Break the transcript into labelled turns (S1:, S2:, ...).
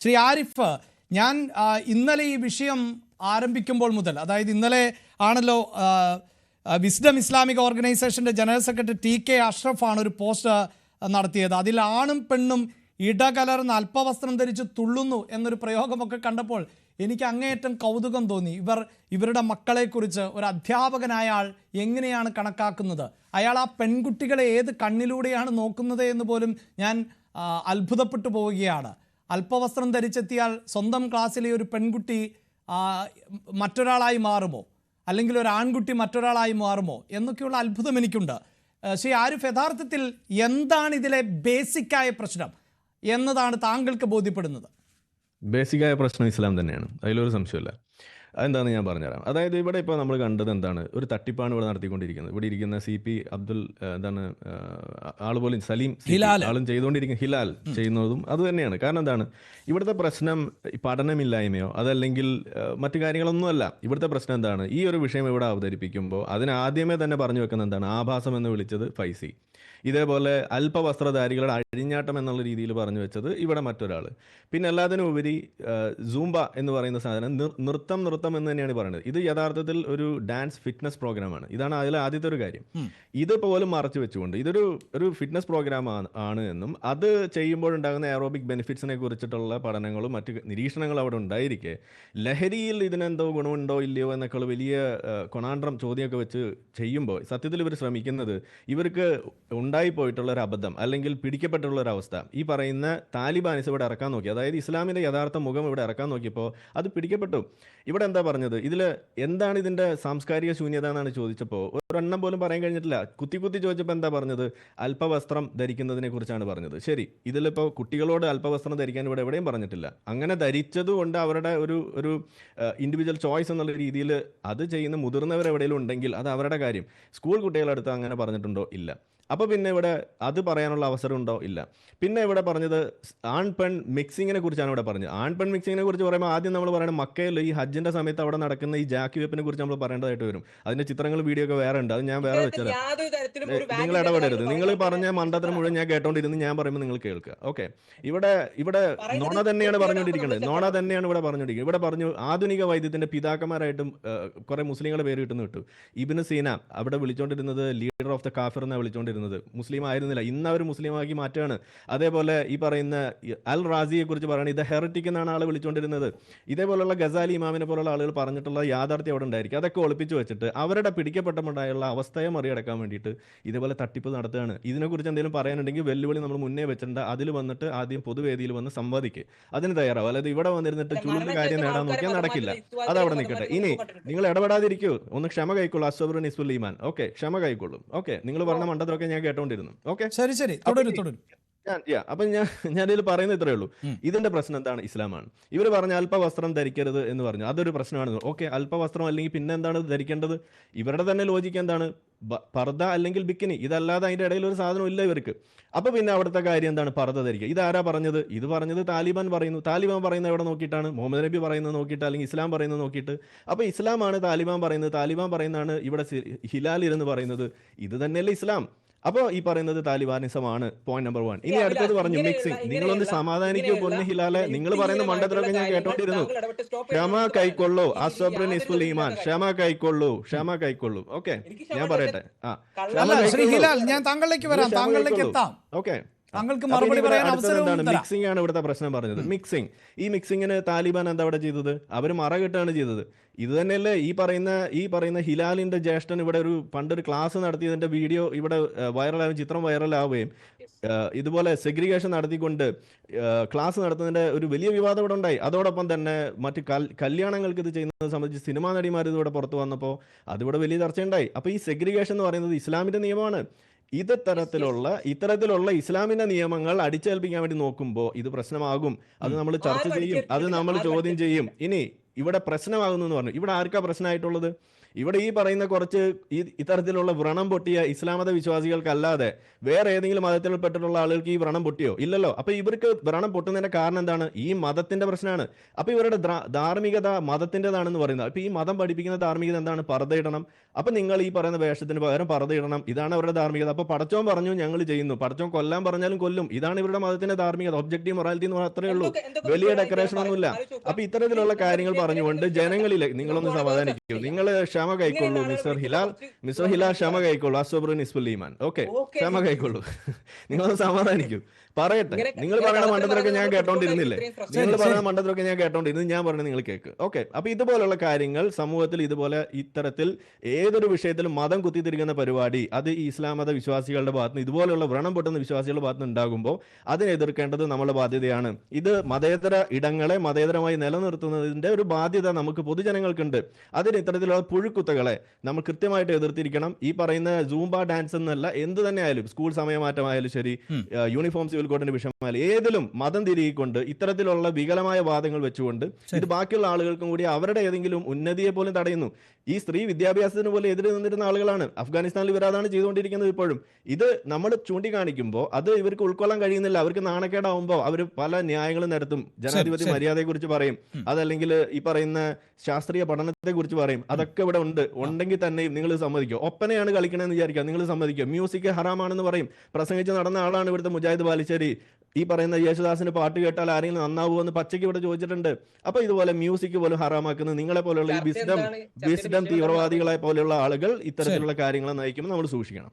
S1: ശ്രീ ആരിഫ്, ഞാൻ ഇന്നലെ ഈ വിഷയം ആരംഭിക്കുമ്പോൾ മുതൽ, അതായത് ഇന്നലെ ആണല്ലോ വിസ്ഡം ഇസ്ലാമിക് ഓർഗനൈസേഷൻ്റെ ജനറൽ സെക്രട്ടറി TK അഷ്റഫാണ് ഒരു പോസ്റ്റ് നടത്തിയത്. അതിൽ ആണും പെണ്ണും ഇടകലർന്ന് അല്പവസ്ത്രം ധരിച്ച് തുള്ളുന്നു എന്നൊരു പ്രയോഗമൊക്കെ കണ്ടപ്പോൾ എനിക്ക് അങ്ങേയറ്റം കൗതുകം തോന്നി. ഇവരുടെ മക്കളെക്കുറിച്ച് ഒരു അധ്യാപകനായ ആൾ എങ്ങനെയാണ് കണക്കാക്കുന്നത്? അയാൾ ആ പെൺകുട്ടികളെ ഏത് കണ്ണിലൂടെയാണ് നോക്കുന്നത് എന്ന് പോലും ഞാൻ അത്ഭുതപ്പെട്ടു പോവുകയാണ്. അല്പവസ്ത്രം ധരിച്ചെത്തിയാൽ സ്വന്തം ക്ലാസ്സിലെ ഒരു പെൺകുട്ടി മറ്റൊരാളായി മാറുമോ, അല്ലെങ്കിൽ ഒരു ആൺകുട്ടി മറ്റൊരാളായി മാറുമോ എന്നൊക്കെയുള്ള അത്ഭുതം എനിക്കുണ്ട്. ശ്രീ ആരിഫ്, യഥാർത്ഥത്തിൽ എന്താണ് ഇതിലെ ബേസിക്കായ പ്രശ്നം എന്നതാണ് താങ്കൾക്ക് ബോധ്യപ്പെടുന്നത്?
S2: ബേസിക്കായ പ്രശ്നം ഇസ്ലാം തന്നെയാണ്, അതിലൊരു സംശയമില്ല. അതെന്താണെന്ന് ഞാൻ പറഞ്ഞുതരാം. അതായത് ഇവിടെ ഇപ്പോൾ നമ്മൾ കണ്ടത് എന്താണ്, ഒരു തട്ടിപ്പാണ് ഇവിടെ നടത്തിക്കൊണ്ടിരിക്കുന്നത്. ഇവിടെ ഇരിക്കുന്ന CP അബ്ദുൽ എന്താണ് ആൾ പോലും സലീം ആളും ചെയ്തുകൊണ്ടിരിക്കുന്ന ഹിലാൽ ചെയ്യുന്നതും അത് തന്നെയാണ്. കാരണം എന്താണ്, ഇവിടുത്തെ പ്രശ്നം പഠനമില്ലായ്മയോ അതല്ലെങ്കിൽ മറ്റു കാര്യങ്ങളൊന്നുമല്ല. ഇവിടുത്തെ പ്രശ്നം എന്താണ്, ഈ ഒരു വിഷയം ഇവിടെ അവതരിപ്പിക്കുമ്പോൾ അതിന് ആദ്യമേ തന്നെ പറഞ്ഞു വെക്കുന്ന എന്താണ്, ആഭാസം എന്ന് വിളിച്ചത് ഫൈസി, ഇതേപോലെ അല്പവസ്ത്രധാരികളുടെ അഴിഞ്ഞാട്ടം എന്നുള്ള രീതിയിൽ പറഞ്ഞു വെച്ചത് ഇവിടെ മറ്റൊരാൾ. പിന്നെ എല്ലാത്തിനും ഉപരി സൂംബ എന്ന് പറയുന്ന സാധനം നൃത്തം എന്ന് തന്നെയാണ് പറയുന്നത്. ഇത് യഥാർത്ഥത്തിൽ ഒരു ഡാൻസ് ഫിറ്റ്നസ് പ്രോഗ്രാമാണ്. ഇതാണ് അതിൽ ആദ്യത്തെ ഒരു കാര്യം. ഇതുപോലും മറച്ചു വെച്ചുകൊണ്ട് ഇതൊരു ഫിറ്റ്നസ് പ്രോഗ്രാം ആണ് എന്നും അത് ചെയ്യുമ്പോഴുണ്ടാകുന്ന എയറോബിക് ബെനിഫിറ്റ്സിനെ കുറിച്ചിട്ടുള്ള പഠനങ്ങളും മറ്റ് നിരീക്ഷണങ്ങളും അവിടെ ഉണ്ടായിരിക്കെ ലഹരിയിൽ ഇതിനെന്തോ ഗുണമുണ്ടോ ഇല്ലയോ എന്നൊക്കെ വലിയ കൊണാണ്ട്രം ചോദ്യമൊക്കെ വെച്ച് ചെയ്യുമ്പോൾ സത്യത്തിൽ ഇവർ ശ്രമിക്കുന്നത്, ഇവർക്ക് ഉണ്ടായിപ്പോയിട്ടുള്ള ഒരു അബദ്ധം അല്ലെങ്കിൽ പിടിക്കപ്പെട്ടുള്ള ഒരു അവസ്ഥ ഈ പറയുന്ന താലിബാനിസ് ഇവിടെ ഇറക്കാൻ നോക്കി, അതായത് ഇസ്ലാമിൻ്റെ യഥാർത്ഥ മുഖം ഇവിടെ ഇറക്കാൻ നോക്കിയപ്പോൾ അത് പിടിക്കപ്പെട്ടു. ഇവിടെ എന്താ പറഞ്ഞത്, ഇതിൽ എന്താണ് ഇതിൻ്റെ സാംസ്കാരിക ശൂന്യത എന്നാണ് ചോദിച്ചപ്പോൾ ഒരെണ്ണം പോലും പറയാൻ കഴിഞ്ഞിട്ടില്ല. കുത്തി ചോദിച്ചപ്പോൾ എന്താ പറഞ്ഞത്, അല്പവസ്ത്രം ധരിക്കുന്നതിനെ കുറിച്ചാണ് പറഞ്ഞത്. ശരി, ഇതിലിപ്പോൾ കുട്ടികളോട് അല്പവസ്ത്രം ധരിക്കാൻ ഇവിടെ എവിടെയും പറഞ്ഞിട്ടില്ല. അങ്ങനെ ധരിച്ചതുകൊണ്ട് അവരുടെ ഒരു ഇൻഡിവിജ്വൽ ചോയ്സ് എന്നുള്ള രീതിയിൽ അത് ചെയ്യുന്ന മുതിർന്നവർ എവിടെയെങ്കിലും ഉണ്ടെങ്കിൽ അത് അവരുടെ കാര്യം. സ്കൂൾ കുട്ടികളടുത്ത് അങ്ങനെ പറഞ്ഞിട്ടുണ്ടോ? ഇല്ല. അപ്പോൾ പിന്നെ ഇവിടെ അത് പറയാനുള്ള അവസരം ഉണ്ടോ? ഇല്ല. പിന്നെ ഇവിടെ പറഞ്ഞത് ആൺ പെൺ മിക്സിങ്ങിനെ കുറിച്ചാണ് ഇവിടെ പറഞ്ഞത്. ആൺ പെൺ മിക്സിങ്ങിനെ കുറിച്ച് പറയുമ്പോൾ ആദ്യം നമ്മൾ പറയുന്നത് മക്കയിൽ ഈ ഹജ്ജിന്റെ സമയത്ത് അവിടെ നടക്കുന്ന ഈ ജാക്കി വെപ്പിനെ കുറിച്ച് നമ്മൾ പറയേണ്ടതായിട്ട് വരും. അതിന്റെ ചിത്രങ്ങൾ വീഡിയോ ഒക്കെ വേറെ ഉണ്ട്, അത് ഞാൻ വേറെ വെച്ചത്. നിങ്ങൾ ഇടപെടരുത്. നിങ്ങൾ പറഞ്ഞ മണ്ടത്തരം മുഴുവൻ ഞാൻ കേട്ടോണ്ടിരുന്ന് ഞാൻ പറയുമ്പോൾ നിങ്ങൾ കേൾക്കുക. ഓക്കെ, ഇവിടെ നോണ തന്നെയാണ് പറഞ്ഞുകൊണ്ടിരിക്കുന്നത്. നോണ തന്നെയാണ് ഇവിടെ പറഞ്ഞുകൊണ്ടിരിക്കുന്നത്. ഇവിടെ പറഞ്ഞു ആധുനിക വൈദ്യത്തിന്റെ പിതാക്കന്മാരായിട്ടും കുറെ മുസ്ലിങ്ങളുടെ പേര് കിട്ടുന്നു വിട്ടു. ഇബ്നു സീന അവിടെ വിളിച്ചോണ്ടിരുന്നത് ലീഡർ ഓഫ് ദ കാഫിർ എന്നാണ് വിളിച്ചോണ്ടിരുന്നത്. മുസ്ലിം ആയിരുന്നില്ല, ഇന്ന് അവർ മുസ്ലിമാക്കി മാറ്റുകയാണ്. അതേപോലെ ഈ പറയുന്ന അൽ റാസിയെ കുറിച്ച് പറയുന്നത് ഇത് ഹെറിറ്റിക് എന്നാണ് ആൾ വിളിച്ചുകൊണ്ടിരുന്നത്. ഇതേപോലുള്ള ഗസാലി ഇമാമിനെ പോലുള്ള ആളുകൾ പറഞ്ഞിട്ടുള്ള യാഥാർത്ഥ്യം അവിടെ ഉണ്ടായിരിക്കും. അതൊക്കെ ഒളിപ്പിച്ചു വെച്ചിട്ട് അവരുടെ പിടിക്കപ്പെട്ടുണ്ടായുള്ള അവസ്ഥയെ മറികടക്കാൻ വേണ്ടിയിട്ട് ഇതേപോലെ തട്ടിപ്പ് നടത്തുകയാണ്. ഇതിനെക്കുറിച്ച് എന്തെങ്കിലും പറയാനുണ്ടെങ്കിൽ വെല്ലുവിളി നമ്മൾ മുന്നേ വെച്ചിട്ടുണ്ട്. അതിൽ വന്നിട്ട് ആദ്യം പൊതുവേദിയിൽ വന്ന് സമ്പാദിക്കുക, അതിന് തയ്യാറാവും. അല്ലാതെ ഇവിടെ വന്നിരുന്നിട്ട് ചുള്ളിന് കാര്യം നേടാൻ നോക്കിയാൽ നടക്കില്ല. അതവിടെ നിൽക്കട്ടെ. ഇനി നിങ്ങൾ ഇടപെടാതിരിക്കൂ, ഒന്ന് ക്ഷമ കൈക്കൊള്ളൂ. അസ്വബ്റു നിസ്ഫുൽ ഈമാൻ. ഓക്കെ, ക്ഷമ കൈക്കൊള്ളും. ഓക്കെ, നിങ്ങൾ പറഞ്ഞ മണ്ടത്തിലൊക്കെ ഞാൻ കേട്ടോണ്ടിരുന്നു. ഓക്കെ,
S1: ശരി, തുടരും.
S2: അപ്പൊ ഞാനിതിൽ പറയുന്നത് ഇത്രയേ ഉള്ളൂ. ഇതിന്റെ പ്രശ്നം എന്താണ്, ഇസ്ലാമാണ്. ഇവർ പറഞ്ഞ അല്പവസ്ത്രം ധരിക്കരുത് എന്ന് പറഞ്ഞു, അതൊരു പ്രശ്നമാണ്. ഓക്കെ, അല്പവസ്ത്രം അല്ലെങ്കിൽ പിന്നെ എന്താണ് ധരിക്കേണ്ടത്? ഇവരുടെ തന്നെ ലോജിക്ക് എന്താണ്, പർദ്ദ അല്ലെങ്കിൽ ബിക്കിനി, ഇതല്ലാതെ അതിന്റെ ഇടയിൽ ഒരു സാധനം ഇല്ല ഇവർക്ക്. അപ്പൊ പിന്നെ അവിടുത്തെ കാര്യം എന്താണ്, പർദ്ദ ധരിക്കുക. ഇതാരാ പറഞ്ഞത്? ഇത് പറഞ്ഞത് താലിബാൻ പറയുന്നു. താലിബാൻ പറയുന്നത് എവിടെ നോക്കിയിട്ടാണ്? മുഹമ്മദ് നബി പറയുന്നത് നോക്കിയിട്ട് അല്ലെങ്കിൽ ഇസ്ലാം പറയുന്നത് നോക്കിയിട്ട്. അപ്പൊ ഇസ്ലാമാണ് താലിബാൻ പറയുന്നത്, താലിബാൻ പറയുന്നതാണ് ഇവിടെ ഹിലാൽ എന്ന് പറയുന്നത്. ഇത് തന്നെയല്ലേ ഇസ്ലാം? അപ്പോൾ ഈ പറയുന്നത് താലിബാനിസമാണ്. Point number 1. ഇനി അടുത്തത് പറഞ്ഞു മിക്സിംഗ്. നിങ്ങളൊന്ന് സമാധാനിക്കോ പൊന്നു ഹിലാലെ, നിങ്ങൾ പറയുന്ന മണ്ടത്തിലൊക്കെ ഞാൻ കേട്ടോണ്ടിരുന്നു. ക്ഷമ കൈക്കൊള്ളൂ. അസ്വബ്റു നിസ്ഫുൽ ഈമാൻ. ക്ഷമ കൈക്കൊള്ളൂ. ഓക്കെ, ഞാൻ പറയട്ടെ.
S1: ഞാൻ താങ്കളിലേക്ക് വരാം, താങ്കളിലേക്ക് എത്താം.
S2: ഓക്കെ,
S1: മിക്സിംഗ്
S2: ആണ് ഇവിടുത്തെ പ്രശ്നം പറഞ്ഞത്. ഈ മിക്സിങ്ങിന് താലിബാൻ എന്താ അവിടെ ചെയ്തത്? അവർ മറകെട്ടാണ് ചെയ്തത്. ഇത് തന്നെയല്ലേ ഈ പറയുന്ന ഹിലാലിന്റെ ജ്യേഷ്ഠൻ ഇവിടെ പണ്ടൊരു ക്ലാസ് നടത്തിയതിന്റെ വീഡിയോ ഇവിടെ വൈറലാവുകയും ചിത്രം വൈറലാവുകയും ഇതുപോലെ സെഗ്രിഗേഷൻ നടത്തിക്കൊണ്ട് ക്ലാസ് നടത്തുന്നതിന്റെ ഒരു വലിയ വിവാദം ഇവിടെ ഉണ്ടായി. അതോടൊപ്പം തന്നെ മറ്റ് കല്യാണങ്ങൾക്ക് ഇത് ചെയ്യുന്നത് സംബന്ധിച്ച് സിനിമാ നടിമാർ ഇതിവിടെ പുറത്തു വന്നപ്പോൾ അതിവിടെ വലിയ ചർച്ചയുണ്ടായി. അപ്പോൾ ഈ സെഗ്രിഗേഷൻ എന്ന് പറയുന്നത് ഇസ്ലാമിന്റെ നിയമമാണ്. ഇത്തരത്തിലുള്ള ഇസ്ലാമിന്റെ നിയമങ്ങൾ അടിച്ചേൽപ്പിക്കാൻ വേണ്ടി നോക്കുമ്പോൾ ഇത് പ്രശ്നമാകും. അത് നമ്മൾ ചർച്ച ചെയ്യും, അത് നമ്മൾ ചോദ്യം ചെയ്യും. ഇനി ഇവിടെ പ്രശ്നമാകുന്നു എന്ന് പറഞ്ഞു. ഇവിടെ ആർക്കാ പ്രശ്നമായിട്ടുള്ളത്? ഇവിടെ ഈ പറയുന്ന കുറച്ച് ഇത്തരത്തിലുള്ള വ്രണം പൊട്ടിയ ഇസ്ലാം മത വിശ്വാസികൾക്കല്ലാതെ വേറെ ഏതെങ്കിലും മതത്തിൽപ്പെട്ടിട്ടുള്ള ആളുകൾക്ക് ഈ വ്രണം പൊട്ടിയോ? ഇല്ലല്ലോ. അപ്പൊ ഇവർക്ക് വ്രണം പൊട്ടുന്നതിന്റെ കാരണം എന്താണ്? ഈ മതത്തിന്റെ പ്രശ്നമാണ്. അപ്പൊ ഇവരുടെ ധാർമ്മികത മതത്തിൻ്റെതാണെന്ന് പറയുന്നത്. അപ്പൊ ഈ മതം പഠിപ്പിക്കുന്ന ധാർമ്മികത എന്താണ്? പർദ്ദയിടണം. അപ്പൊ നിങ്ങൾ ഈ പറയുന്ന വേഷത്തിന് പകരം പർദ്ദയിടണം, ഇതാണ് അവരുടെ ധാർമ്മികത. അപ്പൊ പടച്ചോൻ പറഞ്ഞു ഞങ്ങൾ ചെയ്യുന്നു, പടച്ചോൻ കൊല്ലാൻ പറഞ്ഞാലും കൊല്ലും, ഇതാണ് ഇവരുടെ മതത്തിന്റെ ധാർമ്മികത. ഒബ്ജക്റ്റീവ് മൊറാലിറ്റി എന്ന് മാത്രമേ ഉള്ളൂ, വലിയ ഡെക്കറേഷൻ ഒന്നുമില്ല. അപ്പൊ ഇത്തരത്തിലുള്ള കാര്യങ്ങൾ പറഞ്ഞുകൊണ്ട് ജനങ്ങളിലെ നിങ്ങളൊന്ന് സമാധാനിക്കൂ, നിങ്ങൾ ക്ഷമ കൈക്കൊള്ളൂ മിസ്റ്റർ ഹിലാൽ ക്ഷമ കൈക്കൊള്ളൂ. അസ്വബ്രുൻ ഇസ്ഫുൽ ഈമാൻ. ഓക്കെ, ക്ഷമ കൈക്കൊള്ളൂ. നിങ്ങളൊന്ന് സമാധാനിക്കൂ, പറയട്ടെ. നിങ്ങൾ പറയുന്ന മണ്ടത്തിലൊക്കെ ഞാൻ കേട്ടോണ്ടിരുന്നില്ലേ? നിങ്ങൾ പറയുന്ന മണ്ടത്തിലൊക്കെ ഞാൻ കേട്ടോണ്ടിരുന്നു, ഞാൻ പറഞ്ഞത് നിങ്ങൾ കേൾക്ക്. ഓക്കെ, അപ്പൊ ഇതുപോലുള്ള കാര്യങ്ങൾ സമൂഹത്തിൽ ഇതുപോലെ ഇത്തരത്തിൽ ഏതൊരു വിഷയത്തിലും മതം കുത്തിത്തിരിക്കുന്ന പരിപാടി അത് ഈ ഇസ്ലാം മത വിശ്വാസികളുടെ ഭാഗത്ത് ഇതുപോലെയുള്ള വ്രണം പൊട്ടുന്ന വിശ്വാസികളുടെ ഭാഗത്ത് ഉണ്ടാകുമ്പോൾ അതിനെ എതിർക്കേണ്ടത് നമ്മുടെ ബാധ്യതയാണ്. ഇത് മതേതര ഇടങ്ങളെ മതേതരമായി നിലനിർത്തുന്നതിന്റെ ഒരു ബാധ്യത നമുക്ക് പൊതുജനങ്ങൾക്കുണ്ട്. അതിന് ഇത്തരത്തിലുള്ള പുഴുക്കുത്തകളെ നമ്മൾ കൃത്യമായിട്ട് എതിർത്തിരിക്കണം. ഈ പറയുന്ന സൂംബ ഡാൻസ് എന്നല്ല, എന്ത് തന്നെ ആയാലും, സ്കൂൾ സമയമാറ്റമായാലും ശരി, യൂണിഫോം സിവിൽ കോഡിന്റെ വിഷയമായാലും, ഏതിലും മതം തിരികൊണ്ട് ഇത്തരത്തിലുള്ള വികലമായ വാദങ്ങൾ വെച്ചുകൊണ്ട് ഇത് ബാക്കിയുള്ള ആളുകൾക്കും കൂടി അവരുടെ ഏതെങ്കിലും ഉന്നതിയെ പോലും തടയുന്നു. ഈ സ്ത്രീ വിദ്യാഭ്യാസത്തിന് പോലും എതിരെ നിന്നിരുന്ന ആളുകളാണ്. അഫ്ഗാനിസ്ഥാനിൽ ഇവരതാണ് ചെയ്തുകൊണ്ടിരിക്കുന്നത് ഇപ്പോഴും. ഇത് നമ്മൾ ചൂണ്ടിക്കാണിക്കുമ്പോൾ അത് ഇവർക്ക് ഉൾക്കൊള്ളാൻ കഴിയുന്നില്ല. അവർക്ക് നാണക്കേടാവുമ്പോൾ അവർ പല ന്യായങ്ങളും നിരത്തും. ജനാധിപത്യ മര്യാദയെ കുറിച്ച് പറയും, അതല്ലെങ്കിൽ ഈ പറയുന്ന ശാസ്ത്രീയ പഠനത്തെ കുറിച്ച് പറയും. അതൊക്കെ ഇവിടെ ഉണ്ടെങ്കിൽ തന്നെയും നിങ്ങൾ സമ്മതിക്കും. ഒപ്പനയാണ് കളിക്കണമെന്ന് വിചാരിക്കുക, നിങ്ങൾ സമ്മതിക്കും. മ്യൂസിക് ഹറാമാണെന്ന് പറയും. പ്രസംഗിച്ച് നടന്ന ആളാണ് ഇവിടുത്തെ മുജാഹിദ് ബാലിശ്ശേരി. ഈ പറയുന്ന യേശുദാസിന് പാട്ട് കേട്ടാൽ ആരെങ്കിലും നന്നാവുമോ എന്ന് പച്ചയ്ക്ക് ഇവിടെ ചോദിച്ചിട്ടുണ്ട്. അപ്പൊ ഇതുപോലെ മ്യൂസിക് പോലും ഹറാമാക്കുന്നത് നിങ്ങളെ പോലെയുള്ള ഈ വിസ്ഡം തീവ്രവാദികളെ പോലെയുള്ള ആളുകൾ ഇത്തരത്തിലുള്ള കാര്യങ്ങളെ നയിക്കുമ്പോൾ നമ്മൾ സൂക്ഷിക്കണം.